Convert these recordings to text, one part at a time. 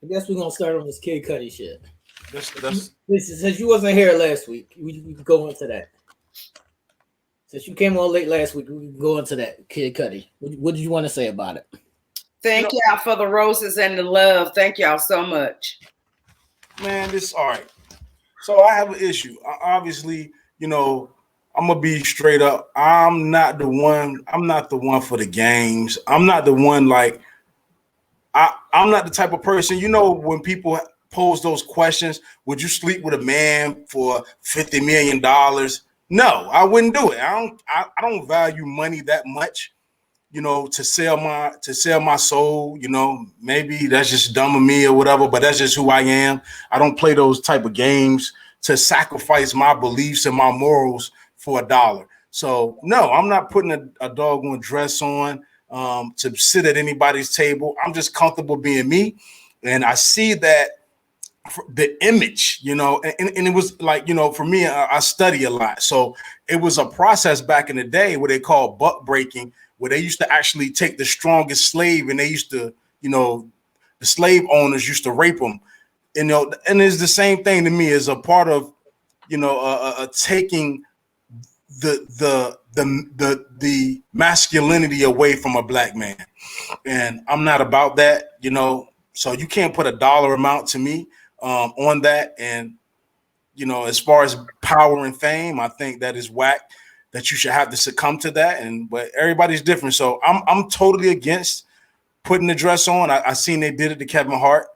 I guess we're gonna start on this Kid Cudi shit. That's Since you wasn't here last week, we can go into that. Since you came on late last week, we can go into that Kid Cudi. What did you want to say about it? Thank y'all for the roses and the love. Thank y'all so much. man. This all right. So I have an issue. Obviously, I'm gonna be straight up. I'm not the one. I'm not the one for the games. I'm not the one like. I'm not the type of person. When people pose those questions, would you sleep with a man for $50 million? No, I wouldn't do it. I don't value money that much. To sell my soul. Maybe that's just dumb of me or whatever, but that's just who I am. I don't play those type of games to sacrifice my beliefs and my morals for $1. So no, I'm not putting a doggone dress on to sit at anybody's table. I'm just comfortable being me, and I see that the image, and it was like, for me, I study a lot, so it was a process back in the day what they call buck breaking, where they used to actually take the strongest slave, and they used to, the slave owners used to rape them, and it's the same thing to me as a part of, taking the masculinity away from a black man, and I'm not about that, so you can't put a dollar amount to me on that. And as far as power and fame, I think that is whack, that you should have to succumb to that. But everybody's different, so I'm totally against putting the dress on. I seen they did it to Kevin Hart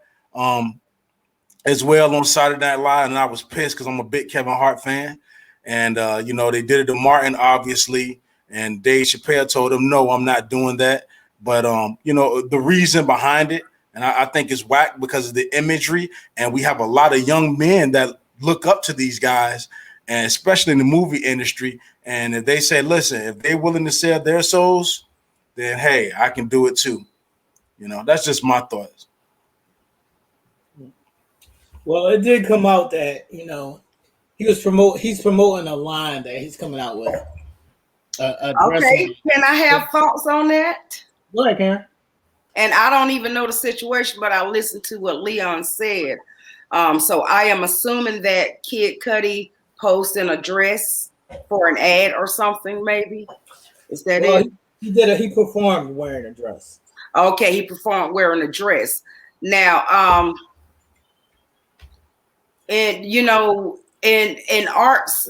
as well on Saturday Night Live, and I was pissed because I'm a big Kevin Hart fan. And they did it to Martin, obviously, and Dave Chappelle told him, no, I'm not doing that. But the reason behind it, and I think it's whack because of the imagery, and we have a lot of young men that look up to these guys, and especially in the movie industry. And if they say, listen, if they're willing to sell their souls, then hey, I can do it too. That's just my thoughts. Well, it did come out that he's promoting a line that he's coming out with. Okay, can I have thoughts on that? Go ahead, Karen. And I don't even know the situation, but I listened to what Leon said. So I am assuming that Kid Cudi posted a dress for an ad or something, maybe. Is that it? He performed wearing a dress. Okay, he performed wearing a dress. Now, and in arts,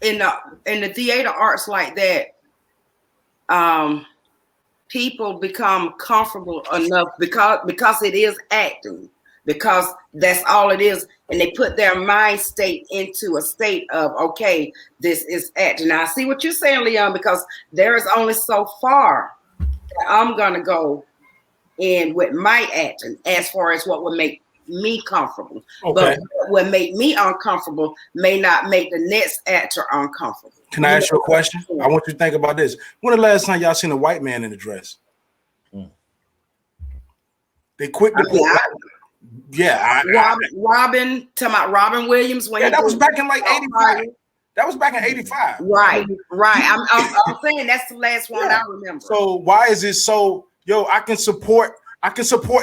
in the theater arts like that, people become comfortable enough because it is acting, because that's all it is, and they put their mind state into a state of, okay, this is acting. Now I see what you're saying, Leon, because there is only so far that I'm gonna go in with my acting as far as what would make me comfortable. Okay. But what would make me uncomfortable may not make the next actor uncomfortable. Can I ask you a question? I want you to think about this. When the last time y'all seen a white man in a dress? They quick to put. Robin, talking about Robin Williams. When that was back in like 85. That was back in 85. Right. I'm saying that's the last one I remember. So why is it so? I can support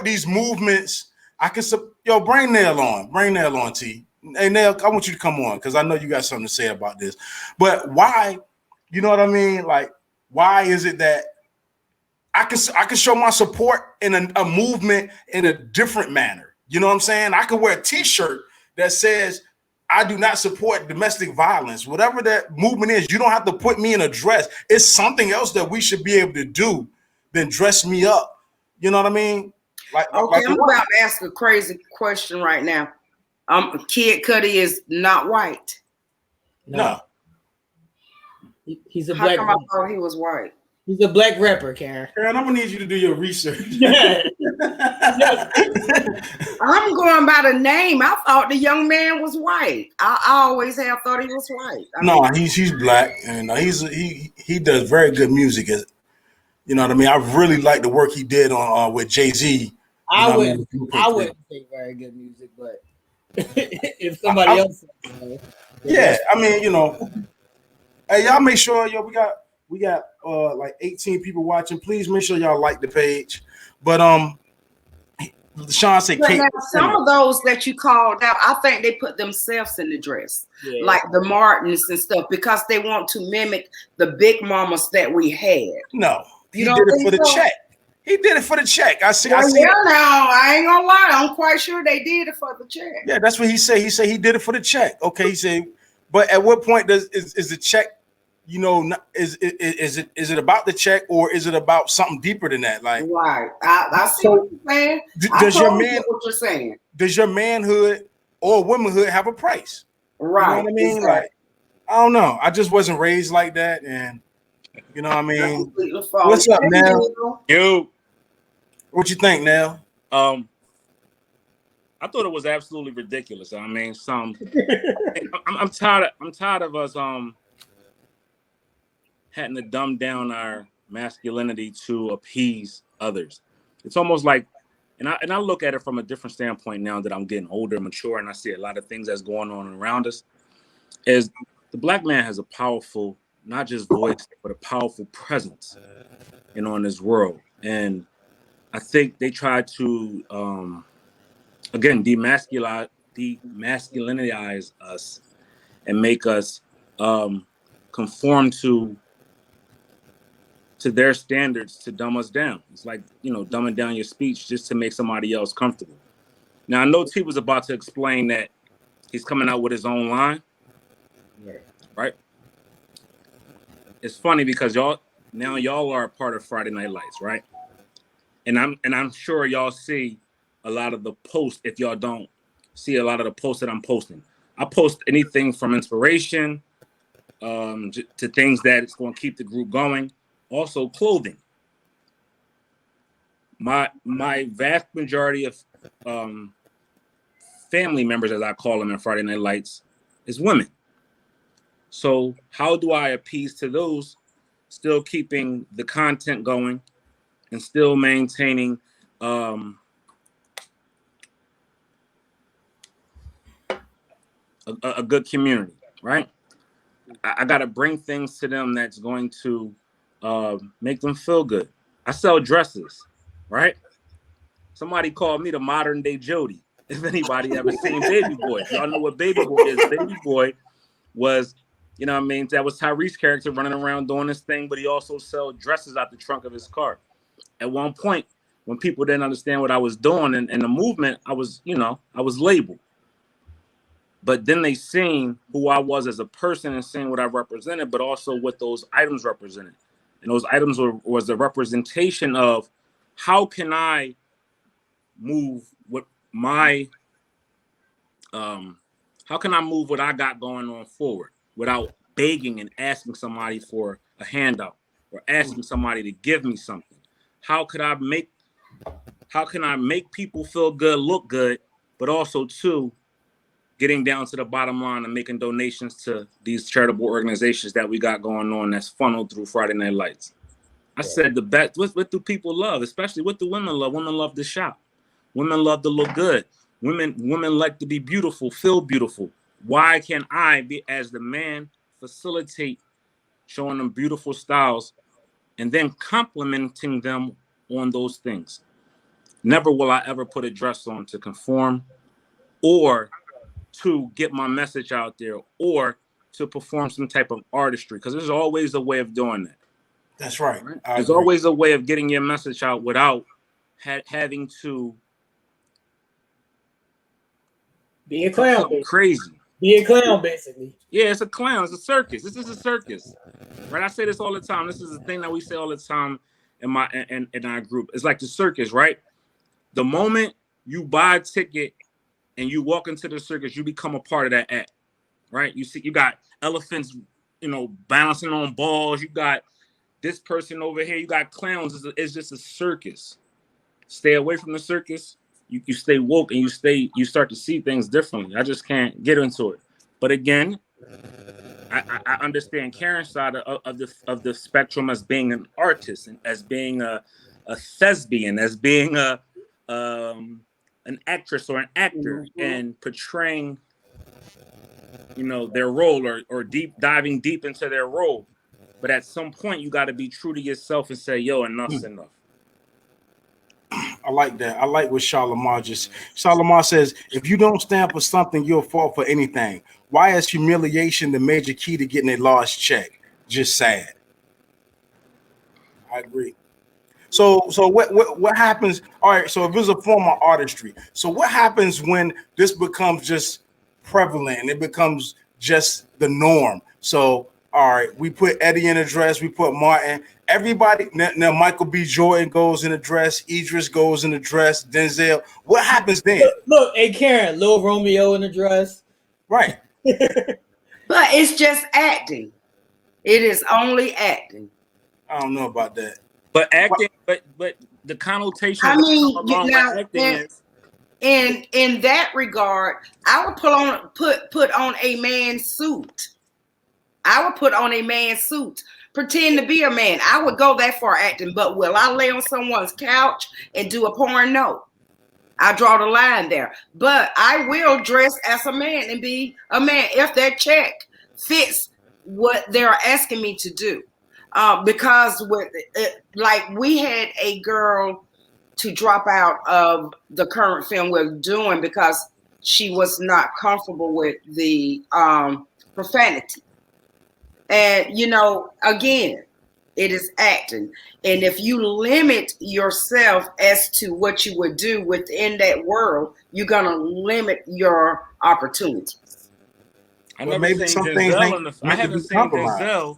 these movements. Bring Nail on, T. Hey, Nail, I want you to come on because I know you got something to say about this. But why, you know what I mean? Like, why is it that I can show my support in a movement in a different manner? You know what I'm saying? I can wear a T-shirt that says, I do not support domestic violence. Whatever that movement is, you don't have to put me in a dress. It's something else that we should be able to do than dress me up. You know what I mean? Okay, I'm about to ask a crazy question right now. Kid Cudi is not white. No. He's a black. How come I thought he was white? He's a black rapper, Karen. Karen, I'm gonna need you to do your research. Yeah. I'm going by the name. I thought the young man was white. I always have thought he was white. He's black, and he does very good music. You know what I mean? I really like the work he did on with Jay-Z. I wouldn't say very good music, but if somebody else, yeah, I mean, hey, y'all make sure we got like 18 people watching. Please make sure y'all like the page. But Sean said But Kate. now some of those that you called out, I think they put themselves in the dress, like the Martins and stuff, because they want to mimic the big mamas that we had. No, You he don't did it think for the so? check. He did it for the check. I see. Well, I see. yeah, now I ain't gonna lie, I'm quite sure they did it for the check. Yeah, that's what he said. He said he did it for the check. Okay, he said, but at what point is the check? You know, is it about the check, or is it about something deeper than that? Like, right? I see what you're saying. Does your man? Get what you're saying? Does your manhood or womanhood have a price? Right. You know what I mean? Exactly. Like, I don't know. I just wasn't raised like that, and you know what I mean. What's up, Nell? Yo, what you think, Nell? I thought it was absolutely ridiculous. I mean, I'm tired. I'm tired of us having to dumb down our masculinity to appease others. It's almost like, and I look at it from a different standpoint now that I'm getting older, mature, and I see a lot of things that's going on around us. Is the black man has a powerful, not just voice, but a powerful presence, in this world, and I think they try to again demasculinize us and make us conform to their standards to dumb us down. It's like, dumbing down your speech just to make somebody else comfortable. Now, I know T was about to explain that he's coming out with his own line. Yeah. Right? It's funny because y'all are a part of Friday Night Lights, right? And I'm sure y'all see a lot of the posts. If y'all don't see a lot of the posts that I'm posting, I post anything from inspiration to things that it's going to keep the group going. Also, clothing. My vast majority of family members, as I call them in Friday Night Lights, is women. So how do I appease to those, still keeping the content going and still maintaining a good community, right? I got to bring things to them that's going to make them feel good. I sell dresses, right? Somebody called me the modern day Jody. If anybody ever seen Baby Boy, y'all know what Baby Boy is. Baby Boy was, that was Tyrese's character running around doing this thing, but he also sold dresses out the trunk of his car. At one point, when people didn't understand what I was doing and the movement, I was labeled. But then they seen who I was as a person and seeing what I represented, but also what those items represented. And those items was the representation of how can I move what my how can I move what I got going on forward without begging and asking somebody for a handout or asking somebody to give me something? How can I make people feel good, look good, but also too getting down to the bottom line and making donations to these charitable organizations that we got going on that's funneled through Friday Night Lights. I said the best, what do people love? Especially what do women love? Women love to shop. Women love to look good. Women like to be beautiful, feel beautiful. Why can't I be, as the man, facilitate showing them beautiful styles and then complimenting them on those things? Never will I ever put a dress on to conform or to get my message out there or to perform some type of artistry, because there's always a way of doing that. That's right. There's always a way of getting your message out without having to be a clown. Crazy. Be a clown, basically. Yeah, it's a clown. It's a circus. This is a circus, right? I say this all the time. This is a thing that we say all the time in our group. It's like the circus, right? The moment you buy a ticket and you walk into the circus, you become a part of that act, right? You got elephants, bouncing on balls. You got this person over here. You got clowns. It's just a circus. Stay away from the circus. You stay woke and you start to see things differently. I just can't get into it. But again, I understand Karen's side of the spectrum as being an artist and as being a thespian, as being an actress or an actor, and portraying their role or diving deep into their role. But at some point you got to be true to yourself and say, yo, enough's enough. I like that. I like what Charlamagne just. Charlamagne says, if you don't stand for something, you'll fall for anything. Why is humiliation the major key to getting a large check? Just sad. I agree. So what happens? All right. So if it's a form of artistry, so what happens when this becomes just prevalent and it becomes just the norm? So all right, we put Eddie in a dress, we put Martin. Everybody now Michael B. Jordan goes in a dress, Idris goes in a dress, Denzel. What happens then? Look, hey Karen, Lil Romeo in a dress. Right. But it's just acting. It is only acting. I don't know about that. But acting, but the connotation I mean, along with acting is in that regard, I would put on a man's suit. I would put on a man's suit, pretend to be a man. I would go that far acting, but will I lay on someone's couch and do a porn? No. I draw the line there. But I will dress as a man and be a man if that check fits what they're asking me to do. Because with like we had a girl to drop out of the current film we're doing because she was not comfortable with the profanity. And, you know, again, it is acting. And if you limit yourself as to what you would do within that world, you're going to limit your opportunities. I never seen Denzel I haven't seen Denzel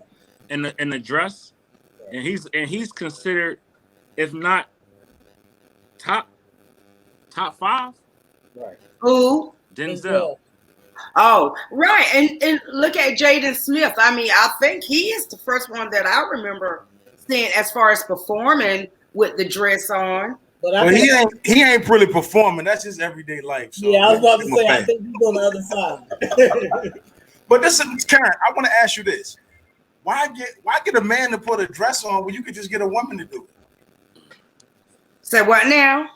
in the dress, and he's considered, if not top 5. Right. Who? Denzel. Oh, right. And look at Jaden Smith. I mean, I think he is the first one that I remember seeing as far as performing with the dress on. But he ain't really performing. That's his everyday life. So yeah, I was about to say, I think he's on the other side. But listen, Karen, I want to ask you this. Why get a man to put a dress on when you could just get a woman to do it? Say what now?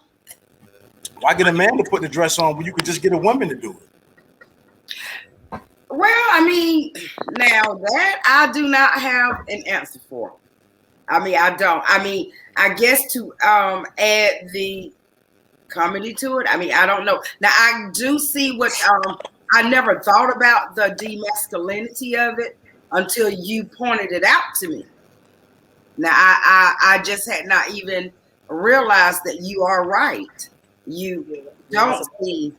Why get a man to put the dress on when you could just get a woman to do it? Well, I mean, now that I do not have an answer for. I mean, I don't. I mean, I guess to add the comedy to it. I mean, I don't know. Now, I do see what I never thought about the demasculinity of it until you pointed it out to me. Now, I just had not even realized that you are right. You don't see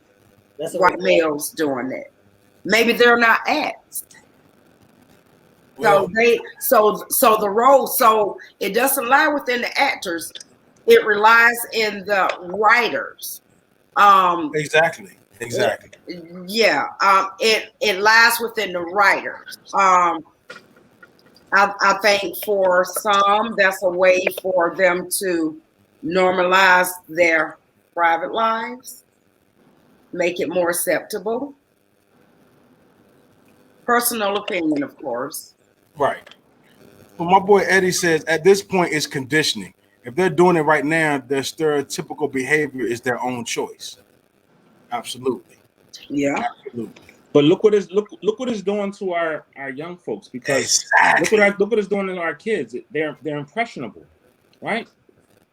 white males doing that. Maybe they're not asked. So so the role, so it doesn't lie within the actors, it relies in the writers. Exactly. Yeah. It lies within the writers. I think for some that's a way for them to normalize their private lives, make it more acceptable. Personal opinion, of course. Right. Well, my boy Eddie says at this point it's conditioning. If they're doing it right now, their stereotypical behavior is their own choice. Absolutely. Yeah. Absolutely. But look what it's doing to our young folks, because look what it's doing to our kids. They're impressionable, right?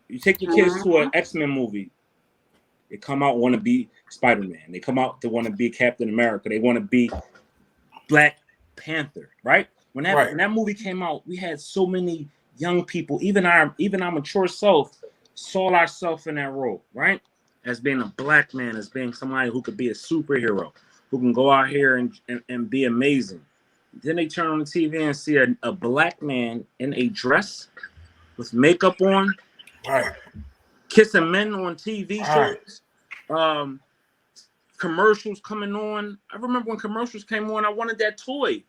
You take your kids to an X-Men movie, they come out want to be Spider-Man. They come out to want to be Captain America. They want to be Black Panther, right? When that movie came out, we had so many young people, even our mature self, saw ourselves in that role, right? As being a black man, as being somebody who could be a superhero, who can go out here and be amazing. Then they turn on the TV and see a black man in a dress with makeup on, right, kissing men on TV shows, commercials coming on. I remember when commercials came on, I wanted that toy.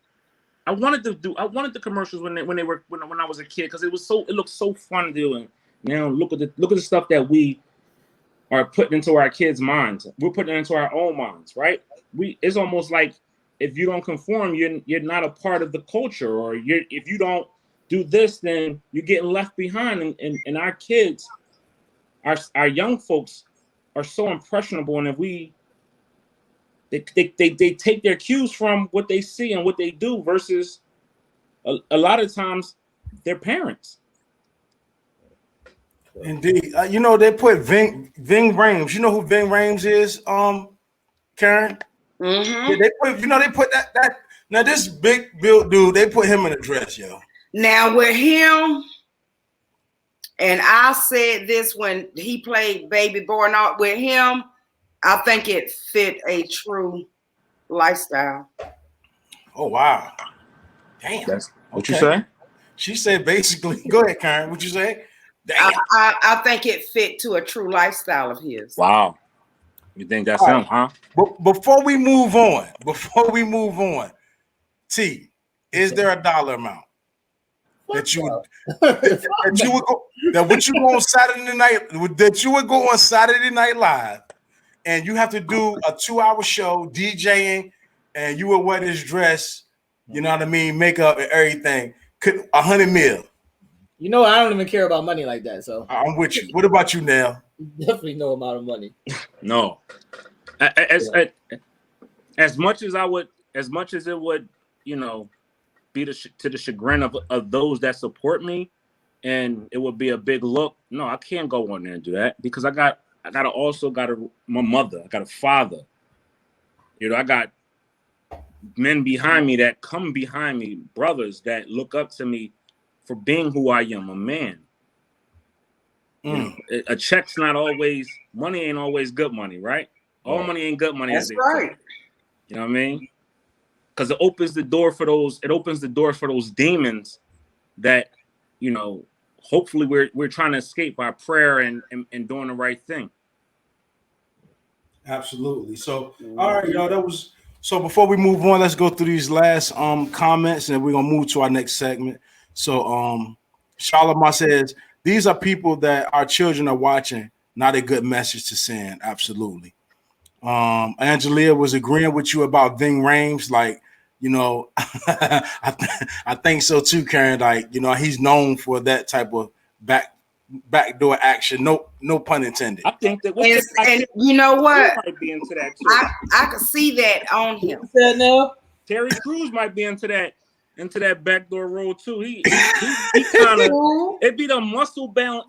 I wanted the commercials when I was a kid, because it looked so fun doing. Now look at the stuff that we are putting into our kids' minds. We're putting it into our own minds, right? It's almost like if you don't conform, you're not a part of the culture, or if you don't do this, then you're getting left behind. And our kids, our young folks are so impressionable, and if they take their cues from what they see and what they do versus a lot of times their parents. Indeed. You know, they put Ving Rhames. You know who Ving Rhames is, Karen? Mm-hmm. Yeah, they put that now this big built dude, they put him in a dress, yo. Now with him, and I said this when he played Baby Boy, not with him, I think it fit a true lifestyle. Oh wow. Damn. That's what Okay. you say? She said basically, go ahead, Karen. What you say? Damn. I think it fit to a true lifestyle of his. Wow. You think that's All him, right. huh? But before we move on, T, is there a dollar amount that you would go that would you go on Saturday night that you would go on Saturday Night Live and you have to do a 2-hour show DJing and you would wear this dress, you know what I mean, makeup and everything, could 100 mil? You know, I don't even care about money like that. So I'm with you. What about you, Nell? definitely no amount of money. No. As much as it would, you know, be to the chagrin of those that support me, and it would be a big look. No, I can't go on there and do that because I got my mother, I got a father. You know, I got men behind me that come behind me, brothers that look up to me for being who I am, a man. You know, a check's not always money, ain't always good money, right? All money ain't good money. That's right. You know what I mean? Because it opens the door for those demons that, you know, hopefully we're trying to escape by prayer and doing the right thing. Absolutely. So, all right, y'all. So before we move on, let's go through these last comments, and then we're gonna move to our next segment. So, Charlamagne says these are people that our children are watching. Not a good message to send. Absolutely. Angelia was agreeing with you about Ving Rhames, like, you know, I think so too, Karen. Like, you know, he's known for that type of backdoor action. No pun intended. I think that And you know what? might be into that too. I could see that on him. What's that now? Terry Crews might be into that backdoor role too. He kind of it be the muscle bound